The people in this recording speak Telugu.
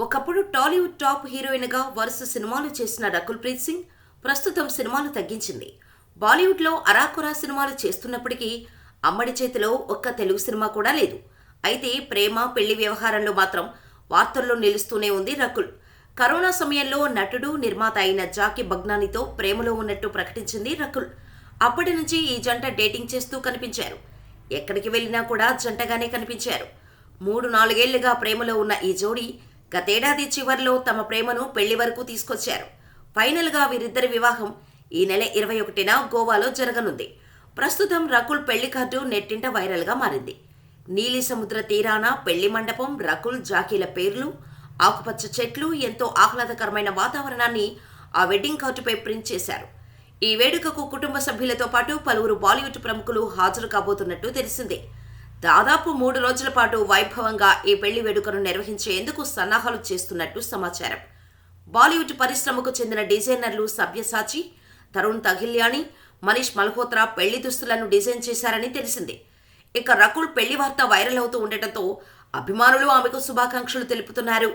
ఒకప్పుడు టాలీవుడ్ టాప్ హీరోయిన్గా వరుస సినిమాలు చేసిన రకుల్ ప్రీత్ సింగ్ ప్రస్తుతం సినిమాలు తగ్గించింది. బాలీవుడ్లో అరాకొరా సినిమాలు చేస్తున్నప్పటికీ అమ్మడి చేతిలో ఒక్క తెలుగు సినిమా కూడా లేదు. అయితే ప్రేమ పెళ్లి వ్యవహారంలో మాత్రం వార్తల్లో నిలుస్తూనే ఉంది రకుల్. కరోనా సమయంలో నటుడు నిర్మాత అయిన జాకీ బగ్నానీతో ప్రేమలో ఉన్నట్టు ప్రకటించింది రకుల్. అప్పటి నుంచి ఈ జంట డేటింగ్ చేస్తూ కనిపించారు. ఎక్కడికి వెళ్ళినా కూడా జంటగానే కనిపించారు. 3-4 ఏళ్లుగా ప్రేమలో ఉన్న ఈ జోడీ గతేడాది చివర్లో తమ ప్రేమను పెళ్లి వరకు తీసుకొచ్చారు. ఫైనల్గా వీరిద్దరి వివాహం ఈ నెల 21న గోవాలో జరగనుంది. ప్రస్తుతం రకుల్ పెళ్లి కార్డు నెట్టింట వైరల్గా మారింది. నీలి సముద్ర తీరాన పెళ్లి మండపం, రకుల్ జాకీల పేర్లు, ఆకుపచ్చ చెట్లు, ఎంతో ఆహ్లాదకరమైన వాతావరణాన్ని ఆ వెడ్డింగ్ కార్డుపై ప్రింట్ చేశారు. ఈ వేడుకకు కుటుంబ సభ్యులతో పాటు పలువురు బాలీవుడ్ ప్రముఖులు హాజరు కాబోతున్నట్టు తెలిసిందే. దాదాపు 3 రోజుల పాటు వైభవంగా ఈ పెళ్లి వేడుకను నిర్వహించేందుకు సన్నాహాలు చేస్తున్నట్టు సమాచారం. బాలీవుడ్ పరిశ్రమకు చెందిన డిజైనర్లు సబ్యసాచి, తరుణ్ తగిల్యాని, మనీష్ మల్హోత్రా పెళ్లి దుస్తులను డిజైన్ చేశారని తెలిసింది. ఇక రకుల్ పెళ్లి వార్త వైరల్ అవుతూ ఉండటంతో అభిమానులు ఆమెకు శుభాకాంక్షలు తెలుపుతున్నారు.